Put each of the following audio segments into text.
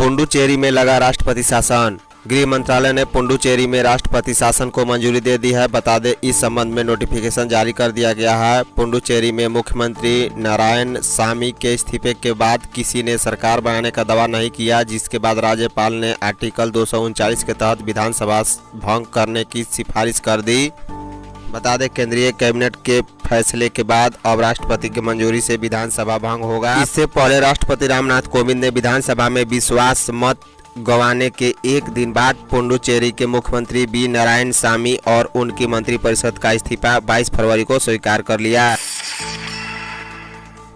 पुडुचेरी में लगा राष्ट्रपति शासन। गृह मंत्रालय ने पुडुचेरी में राष्ट्रपति शासन को मंजूरी दे दी है। बता दें, इस संबंध में नोटिफिकेशन जारी कर दिया गया है। पुडुचेरी में मुख्यमंत्री नारायणसामी के इस्तीफे के बाद किसी ने सरकार बनाने का दावा नहीं किया, जिसके बाद राज्यपाल ने आर्टिकल 239 के तहत विधानसभा भंग करने की सिफारिश कर दी। बता दें, केंद्रीय कैबिनेट के फैसले के बाद अब राष्ट्रपति की मंजूरी से विधानसभा भंग होगा। इससे पहले राष्ट्रपति रामनाथ कोविंद ने विधानसभा में विश्वास मत गंवाने के एक दिन बाद पुडुचेरी के मुख्यमंत्री बी नारायणसामी और उनकी मंत्रिपरिषद का इस्तीफा 22 फरवरी को स्वीकार कर लिया।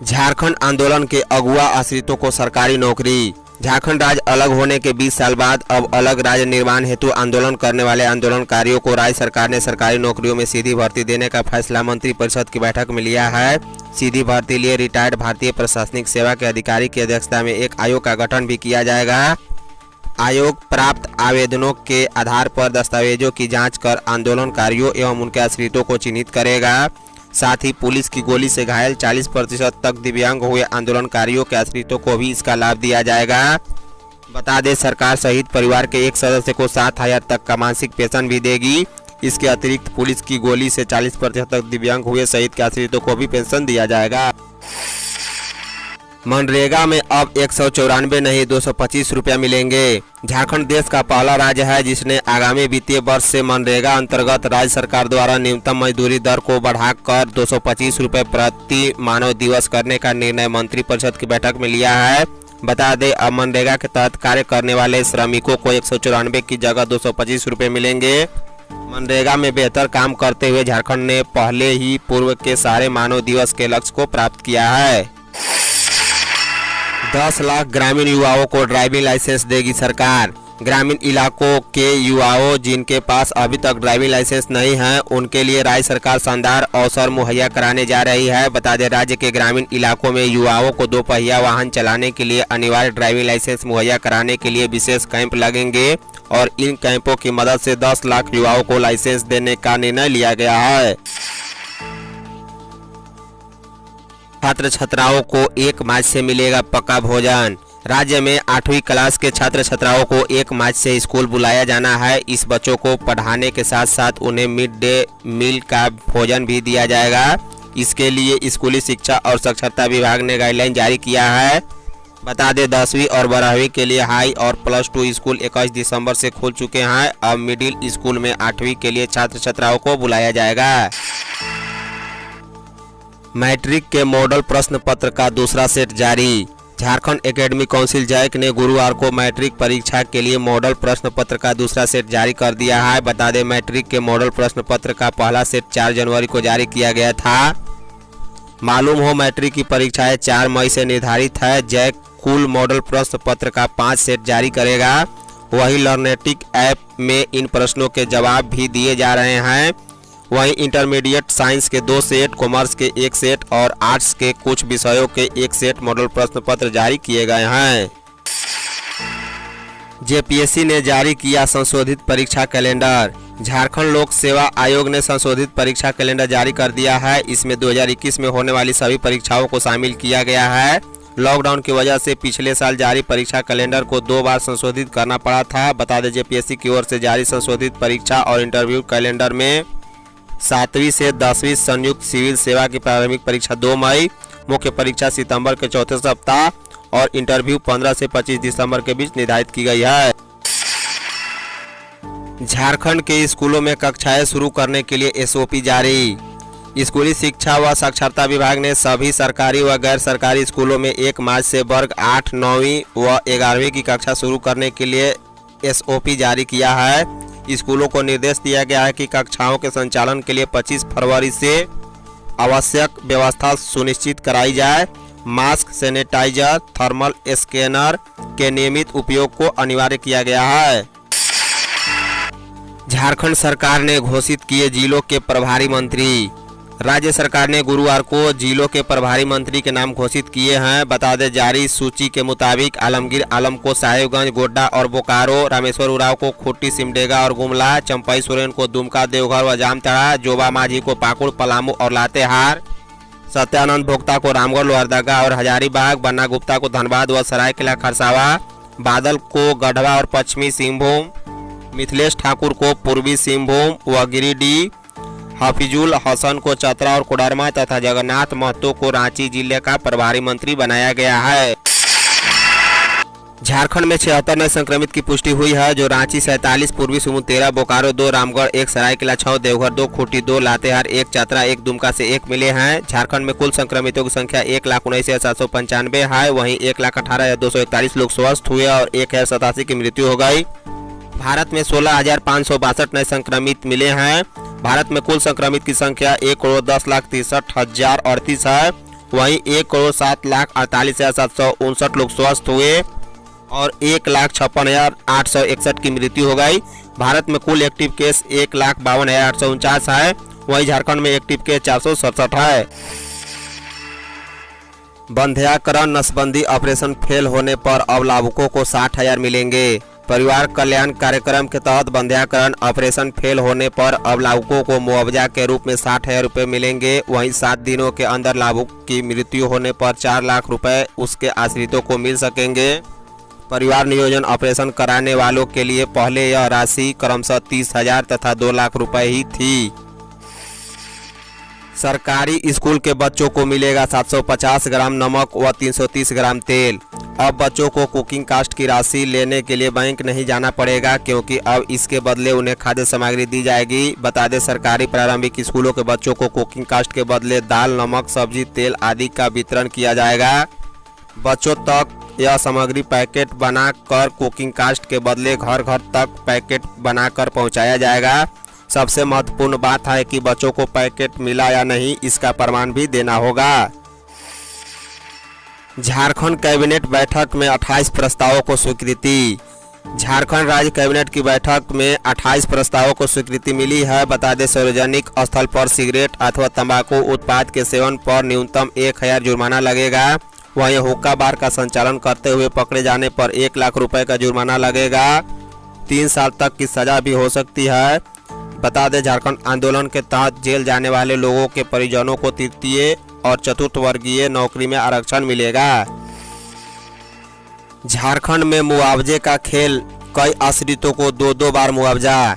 झारखंड आंदोलन के अगुआ आश्रितों को सरकारी नौकरी। झारखंड राज्य अलग होने के 20 साल बाद अब अलग राज्य निर्माण हेतु आंदोलन करने वाले आंदोलनकारियों को राज्य सरकार ने सरकारी नौकरियों में सीधी भर्ती देने का फैसला मंत्रिपरिषद की बैठक में लिया है। सीधी भर्ती लिए रिटायर्ड भारतीय प्रशासनिक सेवा के अधिकारी की अध्यक्षता में एक आयोग का गठन भी किया जाएगा। आयोग प्राप्त आवेदनों के आधार पर दस्तावेजों की जांच कर आंदोलनकारियों एवं उनके आश्रितों को चिन्हित करेगा। साथ ही पुलिस की गोली से घायल 40% तक दिव्यांग हुए आंदोलनकारियों के आश्रितों को भी इसका लाभ दिया जाएगा। बता दें, सरकार शहीद परिवार के एक सदस्य को 7,000 तक का मासिक पेंशन भी देगी। इसके अतिरिक्त पुलिस की गोली से 40% तक दिव्यांग हुए शहीद के आश्रितों को भी पेंशन दिया जाएगा। मनरेगा में अब 194 नहीं 225 रुपया मिलेंगे। झारखंड देश का पहला राज्य है जिसने आगामी वित्तीय वर्ष से मनरेगा अंतर्गत राज्य सरकार द्वारा न्यूनतम मजदूरी दर को बढ़ाकर 225 रुपये प्रति मानव दिवस करने का निर्णय मंत्रिपरिषद की बैठक में लिया है। बता दें, अब मनरेगा के तहत कार्य करने वाले श्रमिकों को 194 की जगह 225 रुपये मिलेंगे। मनरेगा में बेहतर काम करते हुए झारखंड ने पहले ही पूर्व के सारे मानव दिवस के लक्ष्य को प्राप्त किया है। 10 लाख ग्रामीण युवाओं को ड्राइविंग लाइसेंस देगी सरकार। ग्रामीण इलाकों के युवाओं जिनके पास अभी तक ड्राइविंग लाइसेंस नहीं है, उनके लिए राज्य सरकार शानदार अवसर मुहैया कराने जा रही है। बता दें, राज्य के ग्रामीण इलाकों में युवाओं को 2 पहिया वाहन चलाने के लिए अनिवार्य ड्राइविंग लाइसेंस मुहैया कराने के लिए विशेष कैंप लगेंगे और इन कैंपों की मदद से 10 लाख युवाओं को लाइसेंस देने का निर्णय लिया गया है। छात्र छात्राओं को 1 मार्च से मिलेगा पक्का भोजन। राज्य में 8वीं क्लास के छात्र छात्राओं को 1 मार्च से स्कूल बुलाया जाना है। इस बच्चों को पढ़ाने के साथ साथ उन्हें मिड डे मील का भोजन भी दिया जाएगा। इसके लिए स्कूली शिक्षा और साक्षरता विभाग ने गाइडलाइन जारी किया है। बता दें, 10वीं और 12वीं के लिए हाई और +2 स्कूल 21 दिसंबर से खुल चुके हैं। अब मिडिल स्कूल में 8वीं के लिए छात्र छात्राओं को बुलाया जाएगा। मैट्रिक के मॉडल प्रश्न पत्र का दूसरा सेट जारी। झारखंड एकेडमिक काउंसिल जैक ने गुरुवार को मैट्रिक परीक्षा के लिए मॉडल प्रश्न पत्र का दूसरा सेट जारी कर दिया है। बता दें, मैट्रिक के मॉडल प्रश्न पत्र का पहला सेट 4 जनवरी को जारी किया गया था। मालूम हो, मैट्रिक की परीक्षाएं 4 मई से निर्धारित है। जैक कुल मॉडल प्रश्न पत्र का 5 सेट जारी करेगा। वही लर्नेटिक ऐप में इन प्रश्नों के जवाब भी दिए जा रहे हैं। वहीं इंटरमीडिएट साइंस के 2 सेट, कॉमर्स के 1 सेट और आर्ट्स के कुछ विषयों के 1 सेट मॉडल प्रश्न पत्र जारी किए गए हैं। जेपीएससी ने जारी किया संशोधित परीक्षा कैलेंडर। झारखंड लोक सेवा आयोग ने संशोधित परीक्षा कैलेंडर जारी कर दिया है। इसमें 2021 में होने वाली सभी परीक्षाओं को शामिल किया गया है। लॉकडाउन की वजह से पिछले साल जारी परीक्षा कैलेंडर को 2 बार संशोधित करना पड़ा था। बता दें, जेपीएससी की ओर से जारी संशोधित परीक्षा और इंटरव्यू कैलेंडर में 7वीं से 10वीं संयुक्त सिविल सेवा की प्रारंभिक परीक्षा 2 मई, मुख्य परीक्षा सितंबर के चौथे सप्ताह और इंटरव्यू 15 से 25 दिसंबर के बीच निर्धारित की गई है। झारखंड के स्कूलों में कक्षाएं शुरू करने के लिए एसओपी जारी। स्कूली शिक्षा व साक्षरता विभाग ने सभी सरकारी व गैर सरकारी स्कूलों में 1 मार्च से वर्ग 8, 9वीं व 11वीं की कक्षा शुरू करने के लिए एसओपी जारी किया है। स्कूलों को निर्देश दिया गया है कि कक्षाओं के संचालन के लिए 25 फरवरी से आवश्यक व्यवस्था सुनिश्चित कराई जाए। मास्क, सैनिटाइजर, थर्मल स्कैनर के नियमित उपयोग को अनिवार्य किया गया है। झारखंड सरकार ने घोषित किए जिलों के प्रभारी मंत्री। राज्य सरकार ने गुरुवार को जिलों के प्रभारी मंत्री के नाम घोषित किए हैं। बता दें, जारी सूची के मुताबिक आलमगीर आलम को साहेबगंज, गोड्डा और बोकारो, रामेश्वर उरांव को खूंटी, सिमडेगा और गुमला, चंपई सोरेन को दुमका, देवघर व जामताड़ा, जोबा माझी को पाकुड़, पलामू और लातेहार, सत्यानंद भोक्ता को रामगढ़, लोहरदगा और हजारीबाग, बन्ना गुप्ता को धनबाद व सरायकेला खरसावा, बादल को गढ़वा और पश्चिमी सिंहभूम, मिथिलेश ठाकुर को पूर्वी सिंहभूम व गिरिडीह, हफीजुल हसन को चतरा और कोडरमा तथा जगन्नाथ महतो को रांची जिले का प्रभारी मंत्री बनाया गया है। झारखंड में 76 नए संक्रमित की पुष्टि हुई है, जो रांची 47, पूर्वी सिंहभूम 13, बोकारो 2, रामगढ़ 1, सरायकेला 6, देवघर 2, खूंटी 2, लातेहार 1, चतरा 1, दुमका से 1 मिले हैं। झारखंड में कुल संक्रमितों की संख्या 1,19,795 है। वहीं 1,18,241 लोग स्वस्थ हुए और 1,087 की मृत्यु हो गई। भारत में 16,562 नए संक्रमित मिले हैं। भारत में कुल संक्रमित की संख्या 1,10,63,038 है। वहीं 1,07,48,759 लोग स्वस्थ हुए और 1,56,861 की मृत्यु हो गई। भारत में कुल एक्टिव केस 1,52,849 है। वहीं झारखंड में एक्टिव केस 467 है। बंध्याकरण नसबंदी ऑपरेशन फेल होने पर अब लाभुकों को 60,000 मिलेंगे। परिवार कल्याण कार्यक्रम के तहत बंध्याकरण ऑपरेशन फेल होने पर अब लाभुकों को मुआवजा के रूप में 60,000 रुपये मिलेंगे। वहीं 7 दिनों के अंदर लाभुक की मृत्यु होने पर 4 लाख रुपए उसके आश्रितों को मिल सकेंगे। परिवार नियोजन ऑपरेशन कराने वालों के लिए पहले यह राशि क्रमशः 30,000 तथा 2 लाख रुपए ही थी। सरकारी स्कूल के बच्चों को मिलेगा 750 ग्राम नमक व 330 ग्राम तेल। अब बच्चों को कुकिंग कास्ट की राशि लेने के लिए बैंक नहीं जाना पड़ेगा, क्योंकि अब इसके बदले उन्हें खाद्य सामग्री दी जाएगी। बता दें, सरकारी प्रारंभिक स्कूलों के बच्चों को कुकिंग कास्ट के बदले दाल, नमक, सब्जी, तेल आदि का वितरण किया जाएगा। बच्चों तक यह सामग्री पैकेट बनाकर कुकिंग कास्ट के बदले घर घर तक पैकेट बनाकर पहुंचाया जाएगा। सबसे महत्वपूर्ण बात है कि बच्चों को पैकेट मिला या नहीं, इसका प्रमाण भी देना होगा। झारखंड कैबिनेट बैठक में 28 प्रस्तावों को स्वीकृति। झारखंड राज्य कैबिनेट की बैठक में 28 प्रस्तावों को स्वीकृति मिली है। बता दें, सार्वजनिक स्थल पर सिगरेट अथवा तंबाकू उत्पाद के सेवन पर न्यूनतम 1,000 जुर्माना लगेगा। वहीं हुक्का बार का संचालन करते हुए पकड़े जाने पर 1 लाख रुपए का जुर्माना लगेगा। 3 साल तक की सजा भी हो सकती है। बता दें, झारखंड आंदोलन के तहत जेल जाने वाले लोगों के परिजनों को तृतीय और चतुर्थ वर्गीय नौकरी में आरक्षण मिलेगा। झारखंड में मुआवजे का खेल, कई आश्रितों को 2-2 बार मुआवजा।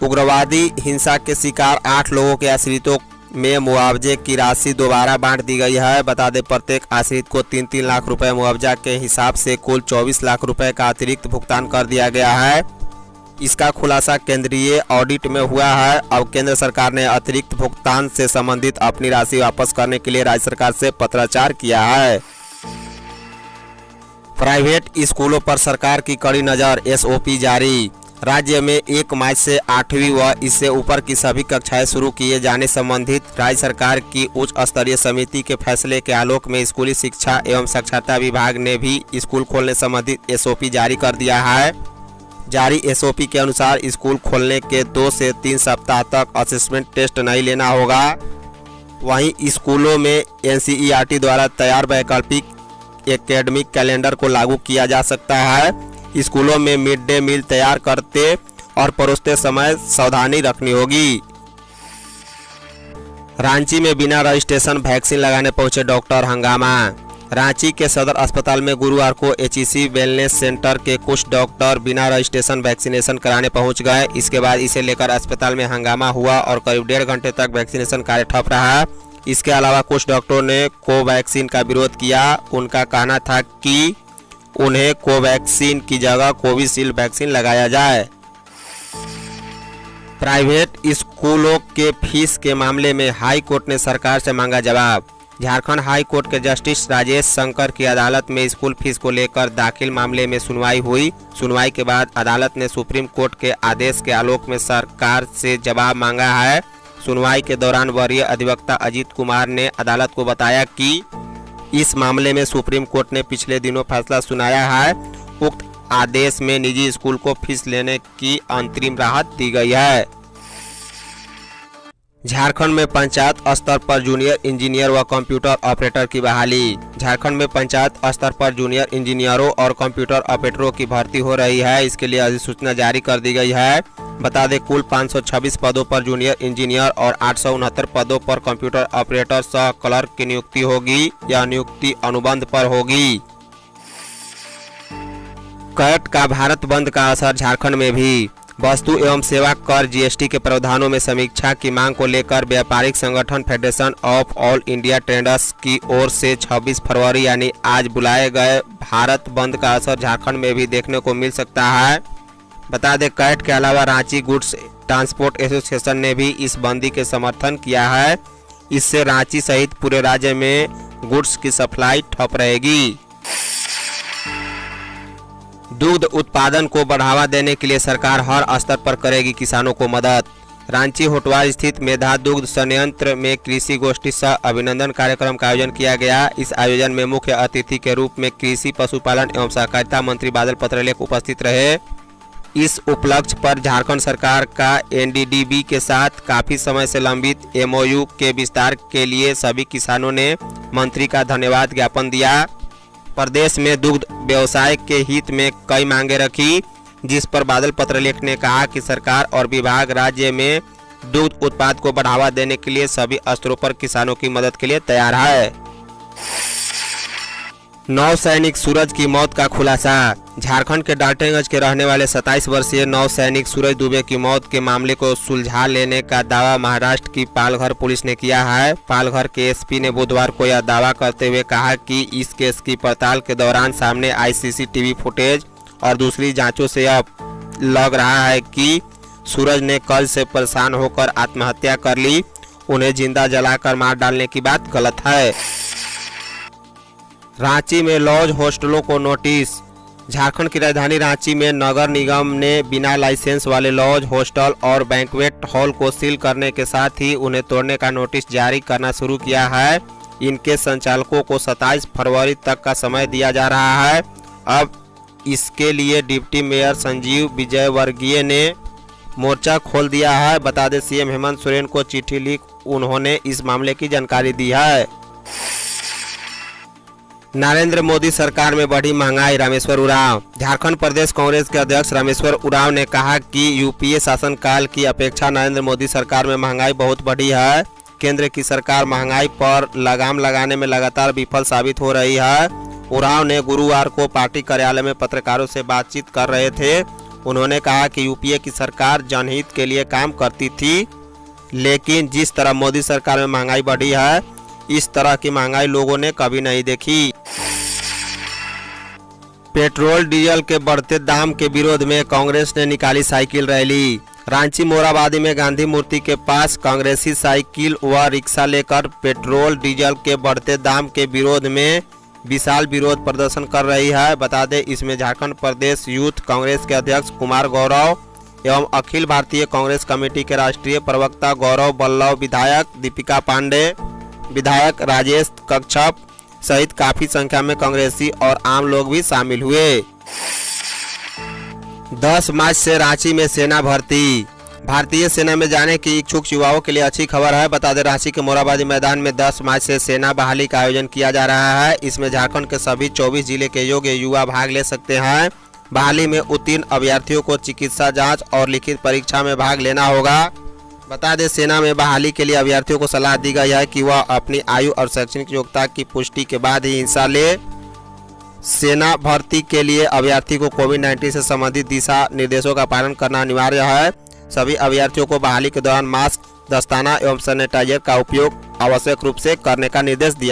उग्रवादी हिंसा के शिकार 8 लोगों के आश्रितों में मुआवजे की राशि दोबारा बांट दी गई है। बता दें, प्रत्येक आश्रित को 3-3 लाख रुपए मुआवजा के हिसाब से कुल 24 लाख रुपए का अतिरिक्त भुगतान कर दिया गया है। इसका खुलासा केंद्रीय ऑडिट में हुआ है। अब केंद्र सरकार ने अतिरिक्त भुगतान से संबंधित अपनी राशि वापस करने के लिए राज्य सरकार से पत्राचार किया है। प्राइवेट स्कूलों पर सरकार की कड़ी नजर, एसओपी जारी। राज्य में 1 मार्च से 8वीं व इससे ऊपर की सभी कक्षाएं शुरू किए जाने संबंधित राज्य सरकार की उच्च स्तरीय समिति के फैसले के आलोक में स्कूली शिक्षा एवं साक्षरता विभाग ने भी स्कूल खोलने संबंधित एसओपी जारी कर दिया है। जारी एसओपी के अनुसार स्कूल खोलने के 2 से 3 सप्ताह तक असेसमेंट टेस्ट नहीं लेना होगा। वहीं स्कूलों में एनसीईआरटी द्वारा तैयार वैकल्पिक एकेडमिक कैलेंडर को लागू किया जा सकता है। स्कूलों में मिड डे मील तैयार करते और परोसते समय सावधानी रखनी होगी। रांची में बिना रजिस्ट्रेशन वैक्सीन लगाने पहुंचे डॉक्टर, हंगामा। रांची के सदर अस्पताल में गुरुवार को एचईसी वेलनेस सेंटर के कुछ डॉक्टर बिना रजिस्ट्रेशन वैक्सीनेशन कराने पहुंच गए। इसके बाद इसे लेकर अस्पताल में हंगामा हुआ और करीब 1.5 घंटे तक वैक्सीनेशन कार्य ठप रहा। इसके अलावा कुछ डॉक्टरों ने कोवैक्सीन का विरोध किया। उनका कहना था कि उन्हें कोवैक्सीन की जगह कोविशील्ड वैक्सीन लगाया जाए। प्राइवेट स्कूलों के फीस के मामले में हाई कोर्ट ने सरकार से मांगा जवाब। झारखंड हाई कोर्ट के जस्टिस राजेश शंकर की अदालत में स्कूल फीस को लेकर दाखिल मामले में सुनवाई हुई। सुनवाई के बाद अदालत ने सुप्रीम कोर्ट के आदेश के आलोक में सरकार से जवाब मांगा है। सुनवाई के दौरान वरीय अधिवक्ता अजीत कुमार ने अदालत को बताया कि इस मामले में सुप्रीम कोर्ट ने पिछले दिनों फैसला सुनाया है। उक्त आदेश में निजी स्कूल को फीस लेने की अंतरिम राहत दी गई है। झारखंड में पंचायत स्तर पर जूनियर इंजीनियर व कंप्यूटर ऑपरेटर की बहाली। झारखंड में पंचायत स्तर पर जूनियर इंजीनियरों और कंप्यूटर ऑपरेटरों की भर्ती हो रही है। इसके लिए अधिसूचना जारी कर दी गई है। बता दें, कुल 526 पदों पर जूनियर इंजीनियर और 869 पदों पर कंप्यूटर ऑपरेटर सह क्लर्क की नियुक्ति होगी। यह नियुक्ति अनुबंध पर होगी। कैट का भारत बंद का असर झारखंड में भी। वस्तु एवं सेवा कर जीएसटी के प्रावधानों में समीक्षा की मांग को लेकर व्यापारिक संगठन federation of all India traders की ओर से 26 फरवरी यानी आज बुलाए गए भारत बंद का असर झारखंड में भी देखने को मिल सकता है। बता दें, कैट के अलावा रांची गुड्स ट्रांसपोर्ट एसोसिएशन ने भी इस बंदी के समर्थन किया है। इससे रांची सहित पूरे राज्य में गुड्स की सप्लाई ठप रहेगी। दूध उत्पादन को बढ़ावा देने के लिए सरकार हर स्तर पर करेगी किसानों को मदद। रांची होटवार स्थित मेधा दुग्ध संयंत्र में कृषि गोष्ठी सह अभिनंदन कार्यक्रम का आयोजन किया गया। इस आयोजन में मुख्य अतिथि के रूप में कृषि पशुपालन एवं सहकारिता मंत्री बादल पत्रलेख उपस्थित रहे। इस उपलक्ष्य पर झारखंड सरकार का एनडीडीबी के साथ काफी समय से लंबित एमओयू के विस्तार के लिए सभी किसानों ने मंत्री का धन्यवाद ज्ञापन दिया। प्रदेश में दुग्ध व्यवसाय के हित में कई मांगे रखी, जिस पर बादल पत्रलेख ने कहा कि सरकार और विभाग राज्य में दुग्ध उत्पाद को बढ़ावा देने के लिए सभी स्तरों पर किसानों की मदद के लिए तैयार है। नौसैनिक सूरज की मौत का खुलासा। झारखंड के डाल्टनगंज के रहने वाले 27 वर्षीय नौसैनिक सूरज दुबे की मौत के मामले को सुलझा लेने का दावा महाराष्ट्र की पालघर पुलिस ने किया है। पालघर के एसपी ने बुधवार को यह दावा करते हुए कहा कि इस केस की पड़ताल के दौरान सामने आई सीसीटीवी फुटेज और दूसरी जांचों से अब लग रहा है कि सूरज ने कर्ज से परेशान होकर आत्महत्या कर ली। उन्हें जिंदा जलाकर मार डालने की बात गलत है। रांची में लॉज हॉस्टलों को नोटिस। झारखंड की राजधानी रांची में नगर निगम ने बिना लाइसेंस वाले लॉज हॉस्टल और बैंक्वेट हॉल को सील करने के साथ ही उन्हें तोड़ने का नोटिस जारी करना शुरू किया है। इनके संचालकों को 27 फरवरी तक का समय दिया जा रहा है। अब इसके लिए डिप्टी मेयर संजीव विजयवर्गीय ने मोर्चा खोल दिया है। बता दें, सीएम हेमंत सोरेन को चिट्ठी लिख उन्होंने इस मामले की जानकारी दी है। नरेंद्र मोदी सरकार में बढ़ी महंगाई, रामेश्वर उरांव। झारखंड प्रदेश कांग्रेस के अध्यक्ष रामेश्वर उरांव ने कहा कि यूपीए शासनकाल की अपेक्षा नरेंद्र मोदी सरकार में महंगाई बहुत बढ़ी है। केंद्र की सरकार महंगाई पर लगाम लगाने में लगातार विफल साबित हो रही है। उरांव ने गुरुवार को पार्टी कार्यालय में पत्रकारों से बातचीत कर रहे थे। उन्होंने कहा कि यूपीए की सरकार जनहित के लिए काम करती थी, लेकिन जिस तरह मोदी सरकार में महंगाई बढ़ी है, इस तरह की महंगाई लोगों ने कभी नहीं देखी। पेट्रोल डीजल के बढ़ते दाम के विरोध में कांग्रेस ने निकाली साइकिल रैली। रांची मोराबादी में गांधी मूर्ति के पास कांग्रेसी साइकिल व रिक्शा लेकर पेट्रोल डीजल के बढ़ते दाम के विरोध में विशाल विरोध प्रदर्शन कर रही है। बता दें, इसमें झारखंड प्रदेश यूथ कांग्रेस के अध्यक्ष कुमार गौरव एवं अखिल भारतीय कांग्रेस कमेटी के राष्ट्रीय प्रवक्ता गौरव बल्लभ, विधायक दीपिका पांडे, विधायक राजेश कच्छप सहित काफी संख्या में कांग्रेसी और आम लोग भी शामिल हुए। 10 मार्च से रांची में सेना भर्ती। भारतीय सेना में जाने की इच्छुक युवाओं के लिए अच्छी खबर है। बता दें, रांची के मोराबादी मैदान में 10 मार्च से सेना बहाली का आयोजन किया जा रहा है। इसमें झारखंड के सभी 24 जिले के योग्य युवा भाग ले सकते हैं। बहाली में उत्तीर्ण अभ्यर्थियों को चिकित्सा जांच और लिखित परीक्षा में भाग लेना होगा। बता दें, सेना में बहाली के लिए अभ्यर्थियों को सलाह दी गई है कि वह अपनी आयु और शैक्षणिक योग्यता की पुष्टि के बाद ही हिस्सा ले। सेना भर्ती के लिए अभ्यर्थी को कोविड-19 से संबंधित दिशा निर्देशों का पालन करना अनिवार्य है। सभी अभ्यर्थियों को बहाली के दौरान मास्क, दस्ताना एवं सैनिटाइजर का उपयोग आवश्यक रूप से करने का निर्देश दिया।